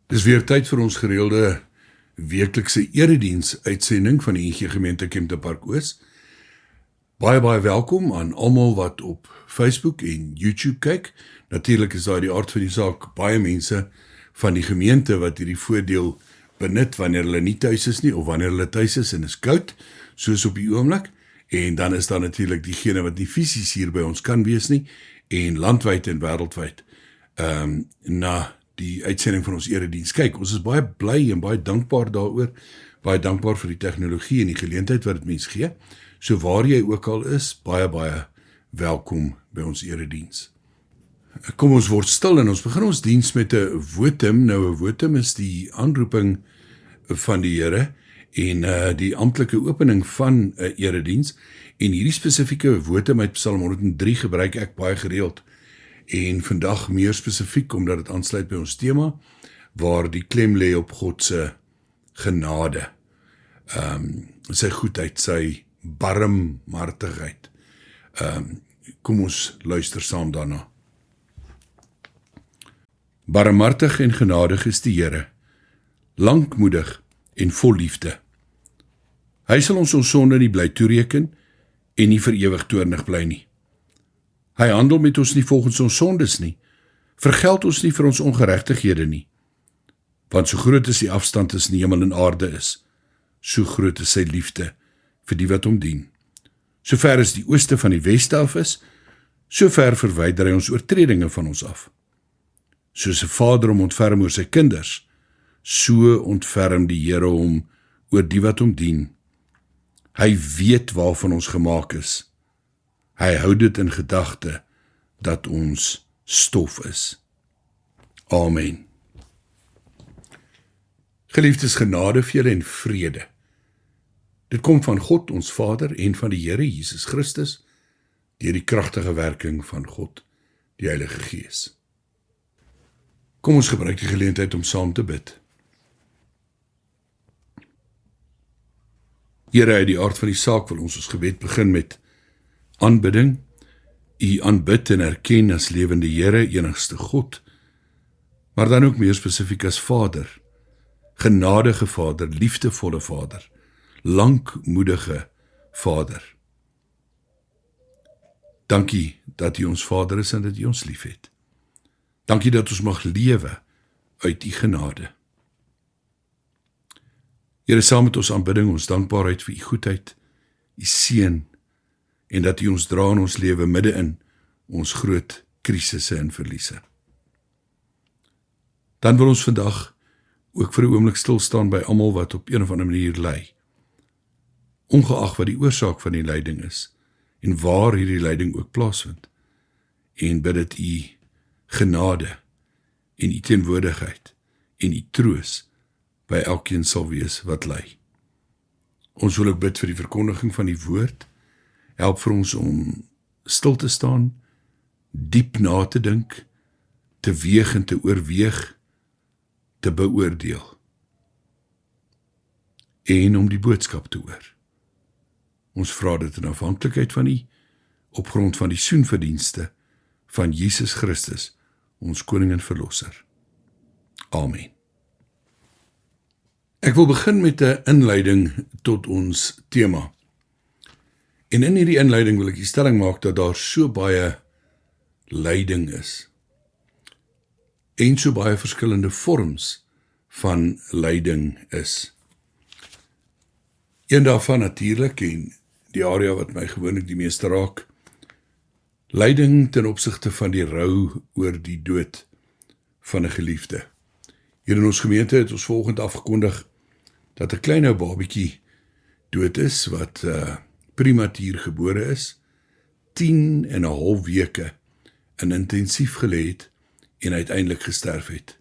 Dis weer tyd vir ons gereelde weeklikse erediens uitsending van die NG Gemeente Kempton Park Oos. Baie welkom aan almal wat op Facebook en YouTube kyk. Natuurlik is daar die aard van die saak baie mense van die gemeente wat hierdie voordeel benut wanneer hulle nie tuis is nie of wanneer hulle tuis is en is koud, soos op die oomblik. En dan is daar natuurlik diegene wat nie fisies hier by ons kan wees nie en landwyd en wêreldwyd na die uitsending van ons erediens kyk. Ons is baie bly en baie dankbaar daaroor, baie dankbaar vir die tegnologie en die geleentheid wat dit mens gee. So waar jy ook al is, baie welkom by ons erediens. Kom ons word stil en ons begin ons diens met 'n votum. Nou 'n votum is die aanroeping van die Here en die amptelike opening van 'n erediens. En hierdie spesifieke votum uit Psalm 103 gebruik ek baie gereeld. En vandag meer spesifiek, omdat dit aansluit by ons tema, waar die klem lê op God se genade, sy goedheid, sy barmhartigheid. Kom ons luister saam daarna. Barmhartig en genadig is die Here, lankmoedig en vol liefde. Hy sal ons sonde nie bly toereken en nie vir ewig toornig bly nie. Hy handel met ons nie volgens ons sondes nie, vergeld ons nie vir ons ongeregtighede nie. Want so groot is die afstand tussen die hemel en aarde is, so groot is sy liefde vir die wat hom dien. So ver as die ooste van die weste af is, so ver verwyder hy ons oortredinge van ons af. Soos 'n vader hom ontferm oor sy kinders, so ontferm die Here hom oor die wat hom dien. Hy weet waarvan ons gemaak is. Hy hou dit in gedagte dat ons stof is. Amen. Geliefdes, genade vir julle en vrede. Dit kom van God, ons Vader, en van die Here Jesus Christus, deur die kragtige werking van God, die Heilige Gees. Kom ons gebruik die geleentheid om saam te bid. Here, uit die aard van die saak wil ons gebed begin met aanbidding. U aanbid en erken as lewende Here, enigste God, maar dan ook meer spesifiek as Vader, genadige Vader, liefdevolle Vader, lankmoedige Vader. Dankie dat U ons Vader is en dat U ons liefhet. Dankie dat ons mag lewe uit U genade. Here, saam met ons aanbidding, ons dankbaarheid vir U goedheid, U seën, en dat U ons dra in ons lewe midde in ons groot krisisse en verliese. Dan wil ons vandag ook vir 'n oomblik stil staan by almal wat op een of ander manier ly, ongeag wat die oorsaak van die lyding is, en waar hierdie lyding ook plaasvind, en bid dat U genade en U teenwoordigheid en U troos by elkeen sal wees wat ly. Ons wil ook bid vir die verkondiging van die woord. Help vir ons om stil te staan, diep na te dink, te weeg en te oorweeg, te beoordeel, en om die boodskap te hoor. Ons vra dit in afhanklikheid van U, op grond van die soenverdienste van Jesus Christus, ons koning en verlosser. Amen. Ek wil begin met 'n inleiding tot ons tema. En in hierdie inleiding wil ek die stelling maak dat daar so baie lyding is. En so baie verskillende vorms van lyding is. Een daarvan natuurlik, en die area wat my gewoonlik die meeste raak, lyding ten opsigte van die rou oor die dood van 'n geliefde. Hier in ons gemeente het ons volgende afgekondig dat 'n klein ou babietjie dood is, wat prematuur gebore is, 10 en 'n half weke in intensief gelê het en uiteindelik gesterf het.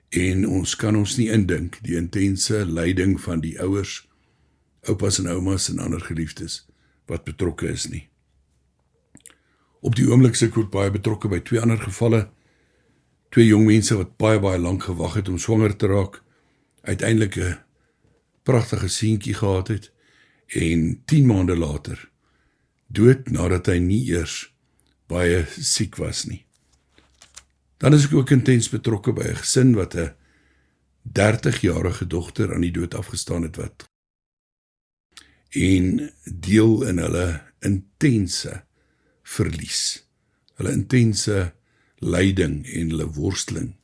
En ons kan ons nie indink die intense lyding van die ouers, oupas en oumas en ander geliefdes wat betrokke is nie. Op die oomblik is ek ook baie betrokke by 2 ander gevalle, 2 jong mense wat baie lank gewag het om swanger te raak, uiteindelik 'n pragtige seentjie gehad het, en 10 maande later, dood nadat hy nie eers baie siek was nie. Dan is ek ook intens betrokke by 'n gesin wat 'n 30-jarige dogter aan die dood afgestaan het wat en deel in hulle intense verlies, hulle intense lyding en hulle worsteling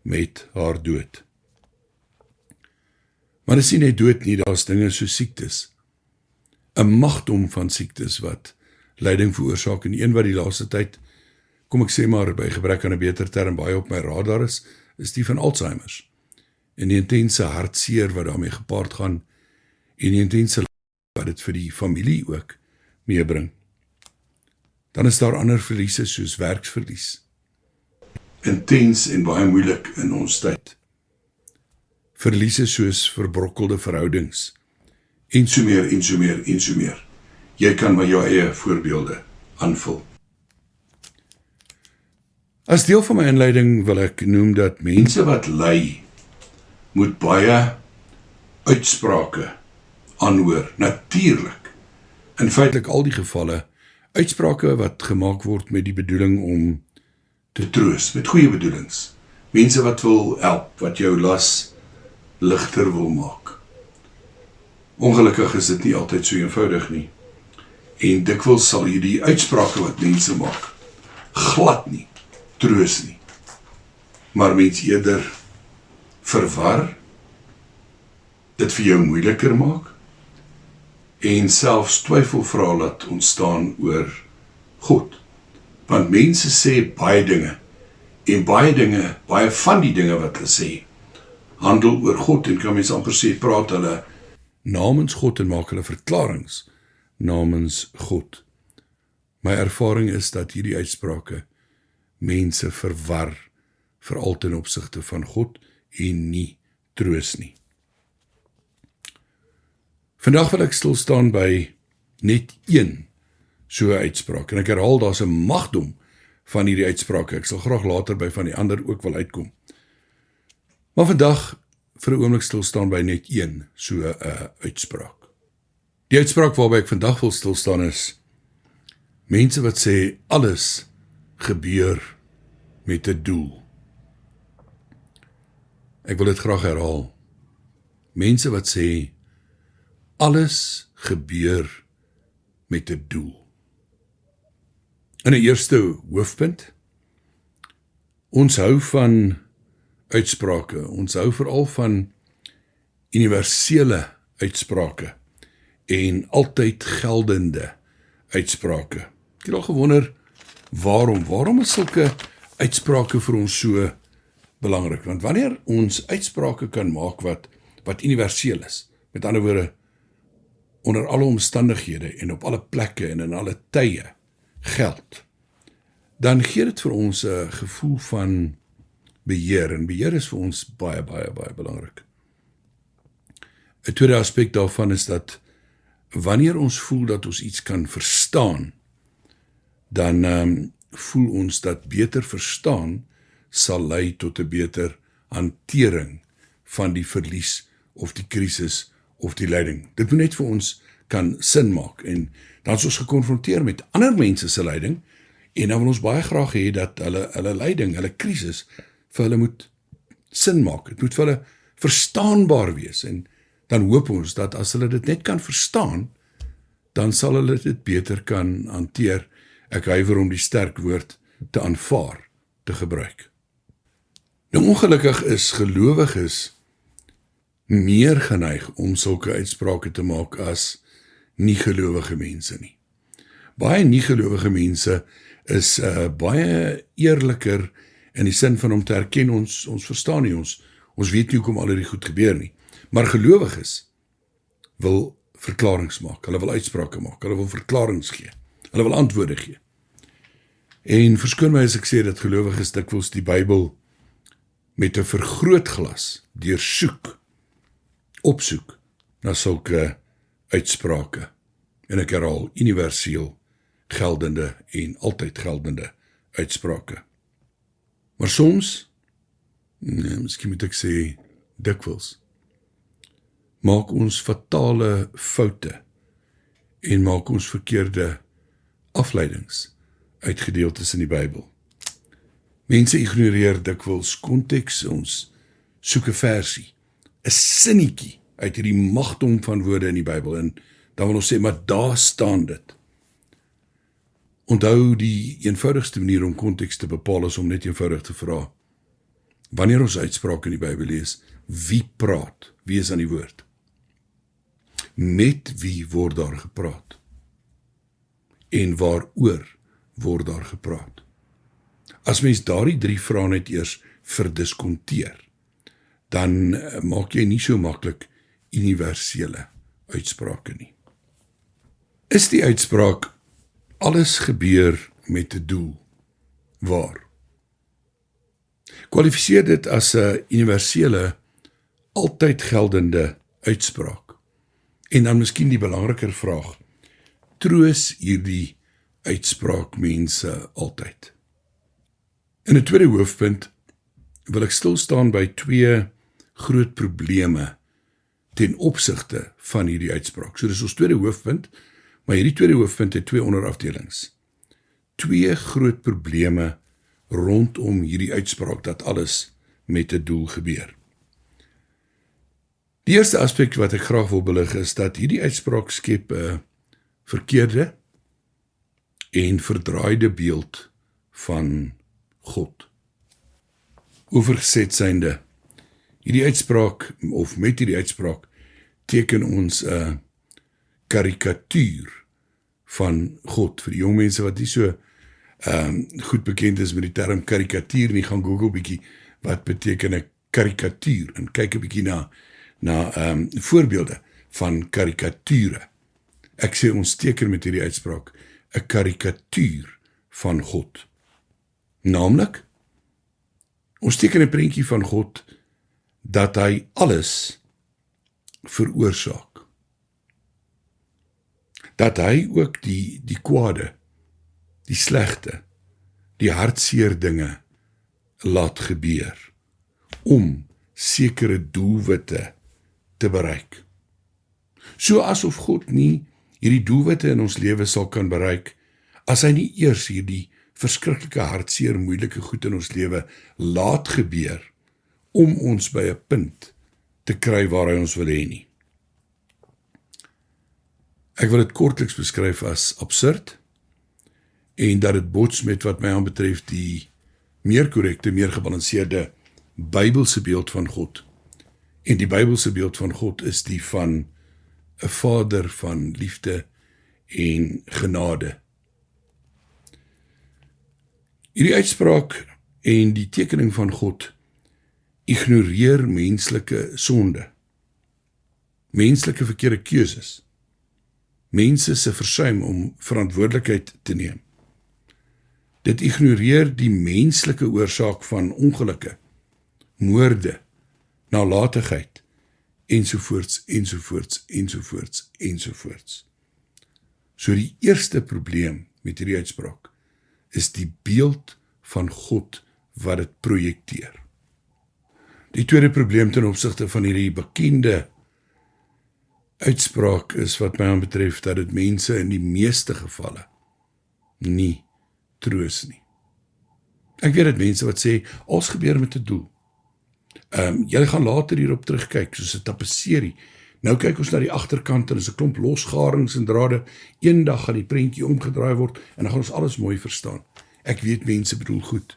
met haar dood. Maar dit is nie net dood nie, daar is dinge so siektes, 'n magdom van siektes wat lyding veroorsaak, en een wat die laaste tyd, kom ek sê maar by gebrek aan 'n beter term, baie op my radar is die van Alzheimer's, en die intense hartseer wat daarmee gepaard gaan, en die intense wat dit vir die familie ook meebring. Dan is daar ander verliese soos werksverlies. Intens en baie moeilik in ons tyd. Verliese soos verbrokkelde verhoudings, en so meer, en so meer, en so meer. Jy kan maar jou eie voorbeelde aanvul. As deel van my inleiding wil ek noem dat mense wat ly, moet baie uitsprake aanhoor, natuurlik. In feitelik al die gevalle, uitsprake wat gemaak word met die bedoeling om te troos, met goeie bedoelings. Mense wat wil help, wat jou las ligter wil maak. Ongelukkig is dit nie altyd so eenvoudig nie. En dikwels sal jy die uitsprake wat mense maak, glad nie troos nie. Maar mens eerder verwar, dit vir jou moeiliker maak, en selfs twyfelvrae laat ontstaan oor God. Want mense sê baie dinge, en baie van die dinge wat hulle sê, handel oor God, en kan mens amper sê, praat hulle namens God en maak hulle verklarings namens God. My ervaring is dat hierdie uitsprake mense verwar, veral ten opsigte van God, en nie troos nie. Vandag wil ek stilstaan by net een so 'n uitspraak, en ek herhaal, daar's 'n magdom van hierdie uitsprake. Ek sal graag later by van die ander ook wil uitkom. Maar vandag vir 'n oomblik stilstaan by net een so 'n uitspraak. Die uitspraak waarby ek vandag wil stilstaan is, mense wat sê, alles gebeur met 'n doel. Ek wil dit graag herhaal. Mense wat sê, alles gebeur met 'n doel. In 'n eerste hoofpunt, ons hou van uitsprake, ons hou veral van universele uitsprake en altyd geldende uitsprake. Ek het al gewonder, waarom is sulke uitsprake vir ons so belangrik? Want wanneer ons uitsprake kan maak wat universeel is, met ander woorde, onder alle omstandighede en op alle plekke en in alle tye geld, dan gee dit vir ons 'n gevoel van beheer, en beheer is vir ons baie belangrik. 'n tweede aspek daarvan is dat wanneer ons voel dat ons iets kan verstaan, dan voel ons dat beter verstaan sal lei tot 'n beter hantering van die verlies of die krisis of die lyding. Dit moet net vir ons kan sin maak, en dan is ons gekonfronteer met ander mense se lyding, en dan wil ons baie graag hê dat hulle lyding, hulle krisis, vir hulle moet sin maak. Het moet vir hulle verstaanbaar wees, en dan hoop ons dat as hulle dit net kan verstaan, dan sal hulle dit beter kan hanteer. Ek huiwer om die sterk woord te aanvaar, te gebruik. Nou ongelukkig is gelowiges meer geneig om sulke uitsprake te maak as nie-gelowige mense nie. Baie nie-gelowige mense is baie eerliker in die sin van om te erken, ons verstaan nie, ons weet nie hoekom al hierdie goed gebeur nie. Maar gelowiges wil verklarings maak, hulle wil uitsprake maak, hulle wil verklarings gee, hulle wil antwoorde gee. En verskoon my as ek sê dat gelowiges dikwels die Bybel met 'n vergrootglas opsoek na sulke uitsprake. En ek herhaal, universeel geldende en altyd geldende uitsprake. Maar soms, miskien moet ek sê dikwels, maak ons fatale foute en maak ons verkeerde afleidings uit gedeeltes in die Bybel. Mense ignoreer dikwels konteks, ons soek 'n versie, 'n sinnetjie uit hierdie magdom van woorde in die Bybel, en dan wil ons sê, maar daar staan dit. Onthou, die eenvoudigste manier om konteks te bepaal is om net eenvoudig te vra, wanneer ons uitspraak in die Bybel lees, wie praat? Wie is aan die woord? Met wie word daar gepraat? En waaroor word daar gepraat? As mens daardie 3 vrae net eers verdiskonteer, dan maak jy nie so maklik universele uitsprake nie. Is die uitspraak, alles gebeur met 'n doel? Waar? Kwalifiseer dit as 'n universele, altyd geldende uitspraak. En dan miskien die belangriker vraag, troos hierdie uitspraak mense altyd? In 'n tweede hoofpunt wil ek stil staan by 2 groot probleme ten opsigte van hierdie uitspraak. So dis ons tweede hoofpunt, maar hierdie tweede hoofpunt het 2 onderafdelings. 2 groot probleme rondom hierdie uitspraak dat alles met 'n doel gebeur. Die eerste aspek wat ek graag wil belig is dat hierdie uitspraak skep 'n verkeerde en verdraaide beeld van God. Oorgeset synde, hierdie uitspraak, of met hierdie uitspraak, teken ons 'n karikatuur van God. Vir die jong mense wat nie so goed bekend is met die term karikatuur nie, gaan Google bietjie wat beteken 'n karikatuur en kyk 'n bietjie na voorbeelde van karikature. Ek sê ons teken met hierdie uitspraak 'n karikatuur van God. Naamlik, ons teken 'n prentjie van God dat hy alles veroorsaak. Dat hy ook die kwade, die slegte, die hartseer dinge laat gebeur, om sekere doelwitte te bereik. So asof God nie hierdie doelwitte in ons lewe sal kan bereik, as hy nie eers hierdie verskriklike hartseer, moeilike goed in ons lewe laat gebeur, om ons by 'n punt te kry waar hy ons wil hê nie. Ek wil dit kortliks beskryf as absurd, en dat dit bots met wat my aanbetref die meer korrekte, meer gebalanseerde Bybelse beeld van God. En die Bybelse beeld van God is die van 'n Vader van liefde en genade. Hierdie uitspraak en die tekening van God ignoreer menslike sonde, menslike verkeerde keuses, mense se versuim om verantwoordelikheid te neem. Dit ignoreer die menslike oorsaak van ongelukke, moorde, nalatigheid, ensovoorts, ensovoorts, ensovoorts, ensovoorts. So die eerste probleem met hierdie uitspraak is die beeld van God wat dit projekteer. Die tweede probleem ten opsigte van hierdie bekende uitspraak is wat my aanbetref dat dit mense in die meeste gevalle nie troos nie. Ek weet dat mense wat sê, alles gebeur met 'n doel. Jy gaan later hierop terugkyk, soos 'n tapisserie. Nou kyk ons na die agterkant en is 'n klomp losgarings en drade. Eendag gaan die prentjie omgedraai word en dan gaan ons alles mooi verstaan. Ek weet mense bedoel goed.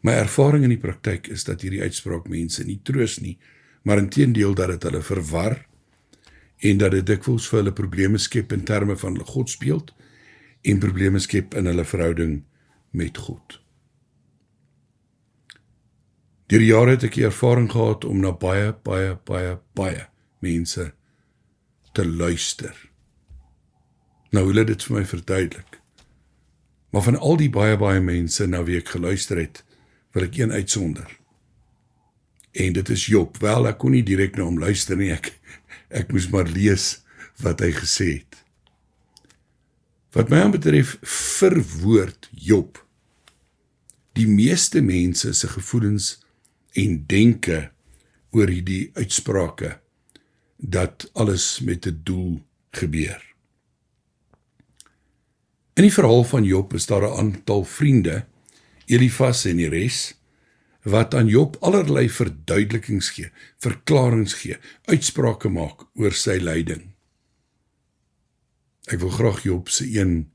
My ervaring in die praktyk is dat hierdie uitspraak mense nie troos nie, maar inteendeel dat dit hulle verwar en dat dit dikwels vir hulle probleme skep in terme van hulle godsbeeld en probleme skep in hulle verhouding met God. Deur die jare het ek die ervaring gehad om na baie mense te luister. Nou wil dit vir my verduidelik. Maar van al die baie mense na wie ek geluister het, wil ek een uitsonder. En dit is Job. Wel, ek kon nie direk na hom luister nie, ek moes maar lees wat hy gesê het. Wat my aanbetref, verwoord Job die meeste mense se gevoelens en denke oor hierdie uitsprake, dat alles met 'n doel gebeur. In die verhaal van Job is daar 'n aantal vriende, Elifas en die res, wat aan Job allerlei verduidelikings gee, verklarings gee, uitsprake maak oor sy lyding. Ek wil graag Job se een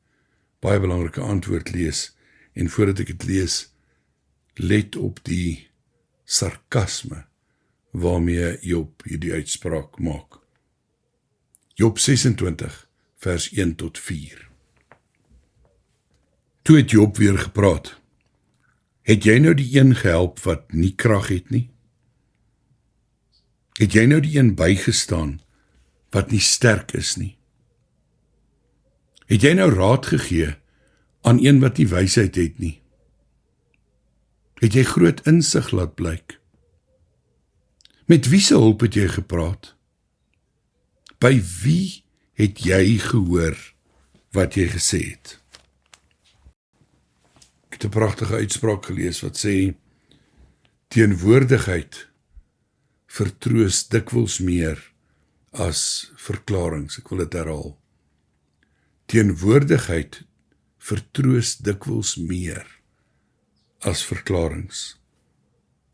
baie belangrike antwoord lees, en voordat ek dit lees, let op die sarkasme waarmee Job hierdie uitspraak maak. Job 26, vers 1 tot 4. Toe het Job weer gepraat. Het jy nou die een gehelp wat nie krag het nie? Het jy nou die een bygestaan wat nie sterk is nie? Het jy nou raad gegee aan een wat nie wysheid het nie? Het jy groot insig laat blyk? Met wie se hulp het jy gepraat? By wie het jy gehoor wat jy gesê het? Ek het 'n pragtige uitspraak gelees wat sê, teenwoordigheid vertroos dikwels meer as verklarings. Ek wil dit herhaal. Teenwoordigheid vertroos dikwels meer as verklarings.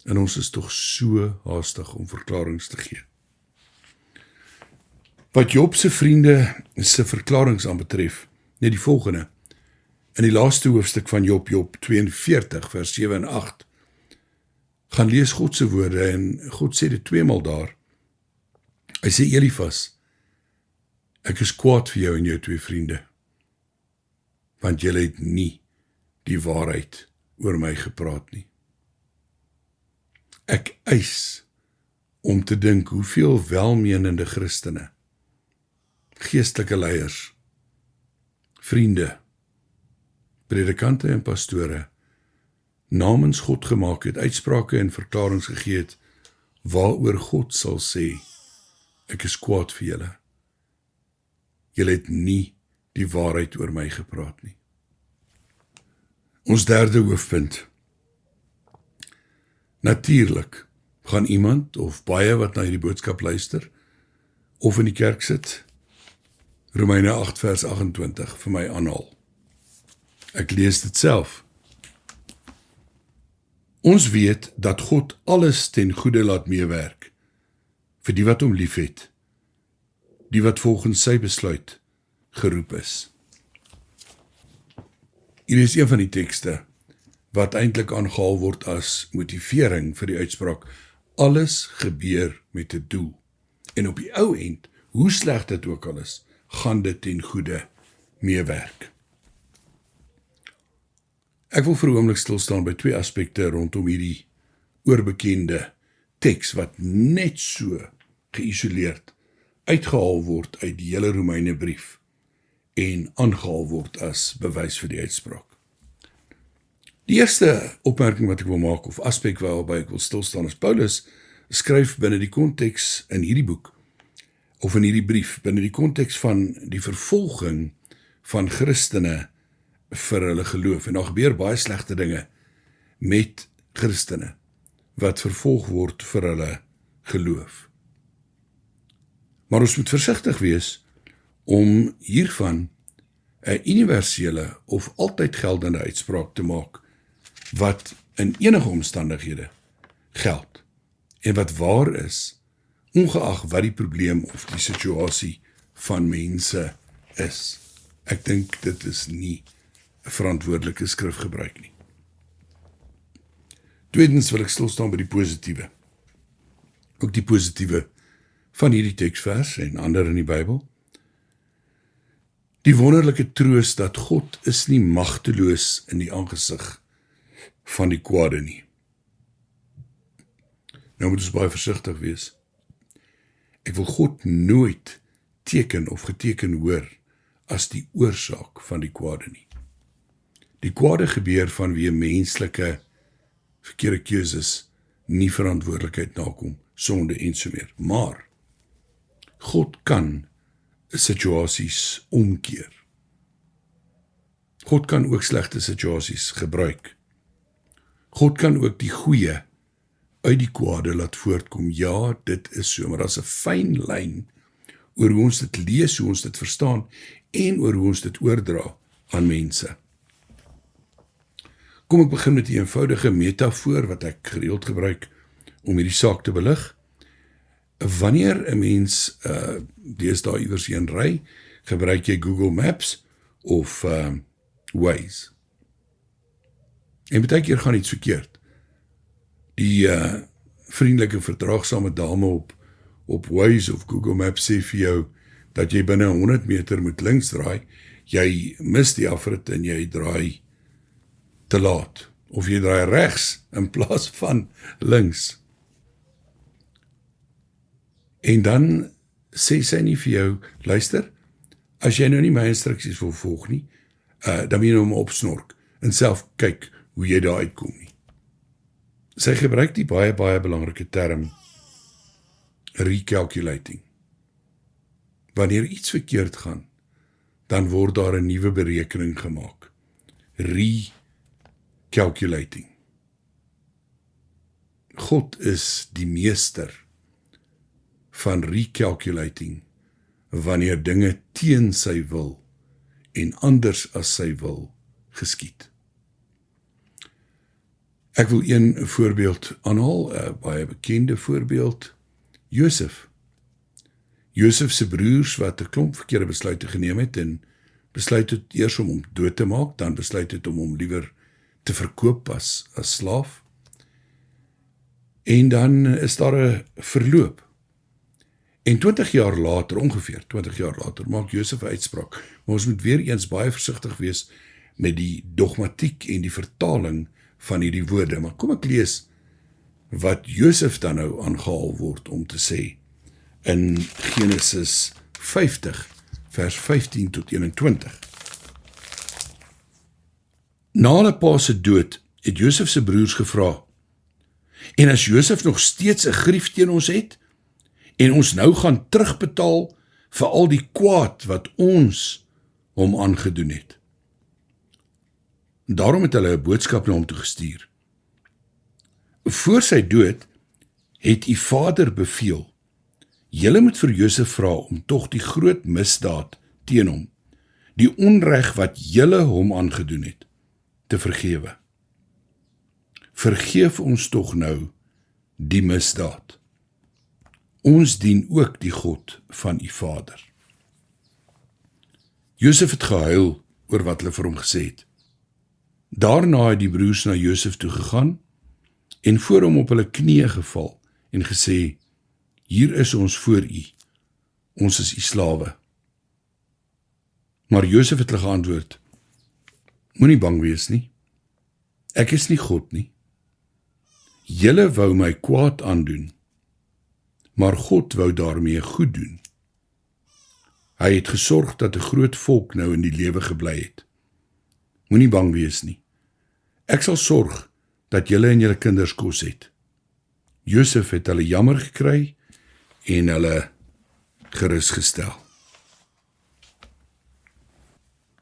En ons is tog so haastig om verklarings te gee. Wat Job se vriende se verklarings aanbetref, net die volgende. In die laaste hoofstuk van Job 42, vers 7 en 8, gaan lees God se woorde en God sê dit 2 maal daar. Hy sê, Elifas, ek is kwaad vir jou en jou 2 vriende, want julle het nie die waarheid oor my gepraat nie. Ek eis om te dink hoeveel welmenende Christene, geestelike leiers, vriende, predikante en pastore, namens God gemaak het, uitsprake en verklarings gegee het, waaroor God sal sê, ek is kwaad vir julle. Julle het nie die waarheid oor my gepraat nie. Ons derde hoofpunt. Natuurlik gaan iemand of baie wat na hierdie boodskap luister, of in die kerk sit, Romeine 8 vers 28 vir my aanhaal. Ek lees dit self. Ons weet dat God alles ten goeie laat meewerk, vir die wat hom liefhet, die wat volgens sy besluit geroep is. Hier is een van die tekste wat eintlik aangehaal word as motivering vir die uitspraak, alles gebeur met 'n doel. En op die ou end, hoe sleg dit ook al is, gaan dit ten goeie meewerk. Ek wil vir 'n oomblik stil staan by 2 aspekte rondom hierdie oorbekende teks wat net so geïsoleerd uitgehaal word uit die hele Romeine brief en aangehaal word as bewys vir die uitspraak. Die eerste opmerking wat ek wil maak, of aspek waarby ek wil stilstaan, is Paulus skryf binne die konteks in hierdie boek, of in hierdie brief, binne die konteks van die vervolging van Christene vir hulle geloof. En daar gebeur baie slegte dinge met Christene wat vervolg word vir hulle geloof. Maar ons moet versigtig wees om hiervan 'n universele of altyd geldende uitspraak te maak wat in enige omstandighede geld en wat waar is, ongeag wat die probleem of die situasie van mense is. Ek dink dit is nie 'n verantwoordelike skrifgebruik nie. Tweedens wil ek stilstaan by die positiewe. Ook die positiewe van hierdie teksvers en ander in die Bybel. Die wonderlike troos dat God is nie magteloos in die aangesig van die kwade nie. Nou moet ons baie versigtig wees. Ek wil God nooit teken of geteken hoor as die oorsaak van die kwade nie. Die kwade gebeur vanweë menslike verkeerde keuses, nie verantwoordelikheid nakom, sonde en so meer. Maar God kan situasies omkeer. God kan ook slegte situasies gebruik. God kan ook die goeie uit die kwade laat voortkom. Ja, dit is so, maar daar's 'n fyn lyn oor hoe ons dit lees, hoe ons dit verstaan en oor hoe ons dit oordra aan mense. Kom ek begin met die eenvoudige metafoor wat ek gereeld gebruik om hierdie saak te belig. Wanneer 'n mens deesdae iewers heen ry, gebruik jy Google Maps of Waze. En baie keer gaan iets verkeerd. Die vriendelike verdraagsame dame op Waze of Google Maps sê vir jou dat jy binne 100 meter moet links draai, jy mis die afrit en jy draai te laat, of jy draai regs in plaas van links. En dan sê sy nie vir jou, luister, as jy nou nie my instruksies wil volg nie, dan moet jy nou maar opsnork en self kyk hoe jy daar uitkom nie. Sy gebruik die baie belangrike term recalculating. Wanneer iets verkeerd gaan, dan word daar 'n nuwe berekening gemaak. Recalculating. God is die meester van recalculating, wanneer dinge teen sy wil en anders as sy wil geskied. Ek wil een voorbeeld aanhaal, 'n baie bekende voorbeeld, Josef. Josef se broers wat 'n klomp verkeerde besluite geneem het en besluit het eers om hom dood te maak, dan besluit het om hom liewer te verkoop as slaaf. En dan is daar 'n verloop. En 20 jaar later, ongeveer 20 jaar later, maak Josef 'n uitspraak. Maar ons moet weer eens baie versigtig wees met die dogmatiek en die vertaling van hierdie woorde. Maar kom ek lees wat Josef dan nou aangehaal word om te sê in Genesis 50, vers 15 tot 21. Na hulle pa se dood het Josef se broers gevra, en as Josef nog steeds 'n grief teen ons het, en ons nou gaan terugbetaal vir al die kwaad wat ons hom aangedoen het. Daarom het hulle 'n boodskap na hom toe gestuur. Voor sy dood het u vader beveel, julle moet vir Josef vra om tog die groot misdaad teen hom, die onreg wat julle hom aangedoen het, te vergewe. Vergeef ons tog nou die misdaad. Ons dien ook die God van u vader. Josef het gehuil oor wat hulle vir hom gesê het. Daarna het die broers na Josef toe gegaan en voor hom op hulle knieë geval en gesê, hier is ons voor u, ons is u slawe. Maar Josef het hulle geantwoord, moenie bang wees nie, ek is nie God nie. Julle wou my kwaad aandoen, maar God wou daarmee goed doen. Hy het gesorg dat 'n groot volk nou in die lewe gebly het. Moenie bang wees nie. Ek sal sorg dat julle en julle kinders kos het. Josef het hulle jammer gekry en hulle gerus gestel.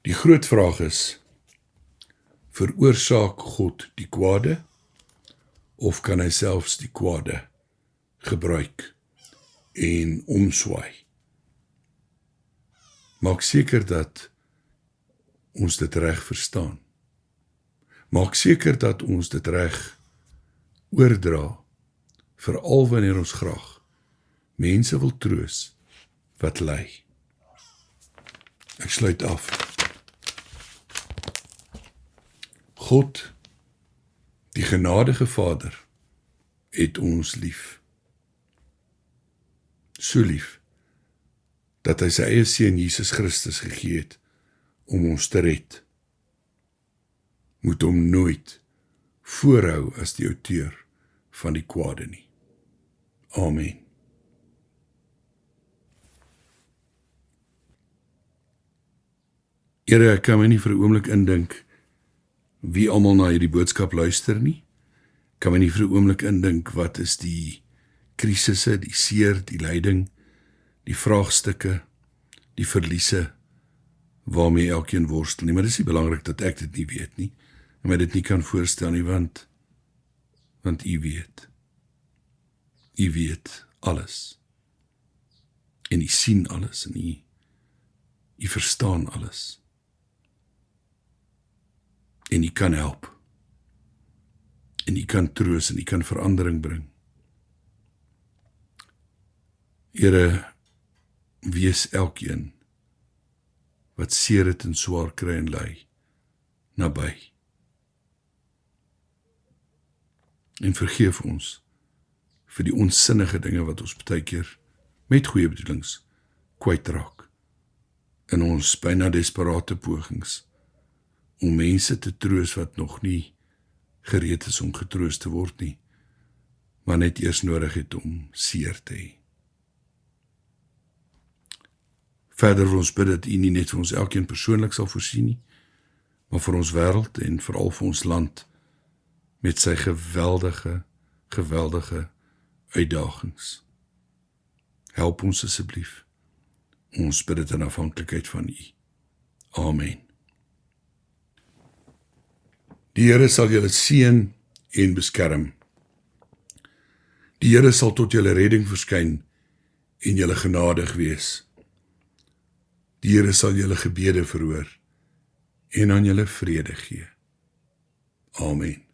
Die groot vraag is, veroorsaak God die kwade, of kan hy selfs die kwade gebruik en omswaai? Maak seker dat ons dit reg verstaan. Maak seker dat ons dit reg oordra, veral wanneer ons graag mense wil troos wat ly. Ek sluit af. God, die genadige Vader, het ons lief. So lief, dat hy sy eie seun Jesus Christus gegee het om ons te red. Moet hom nooit voorhou as die outeur van die kwade nie. Amen. Here, ek kan my nie vir 'n oomblik indink wie almal na hierdie boodskap luister nie. Kan my nie vir 'n oomblik indink wat is die krisisse, die seer, die lyding, die vraagstukke, die verliese waarmee elkeen worstel nie. Maar dis nie belangrik dat ek dit nie weet nie, en my dit nie kan voorstel nie, want u weet. U weet alles. En u sien alles, en u verstaan alles. En u kan help. En U kan troos en U kan verandering bring. Here, wees elkeen wat seer het en swaar kry en ly, naby. En vergeef ons vir die onsinnige dinge wat ons baie keer met goeie bedoelings kwytraak in ons byna desperate pogings om mense te troos wat nog nie gereed is om getroos te word nie, maar net eers nodig het om seer te hê. Verder wil ons bid dat U nie net vir ons elkeen persoonlik sal voorsien nie, maar vir ons wêreld en veral vir ons land met sy geweldige uitdagings. Help ons asseblief. Ons bid dit in afhanklikheid van U. Amen. Die Here sal julle seën en beskerm. Die Here sal tot julle redding verskyn en julle genadig wees. Die Here sal julle gebede verhoor en aan julle vrede gee. Amen.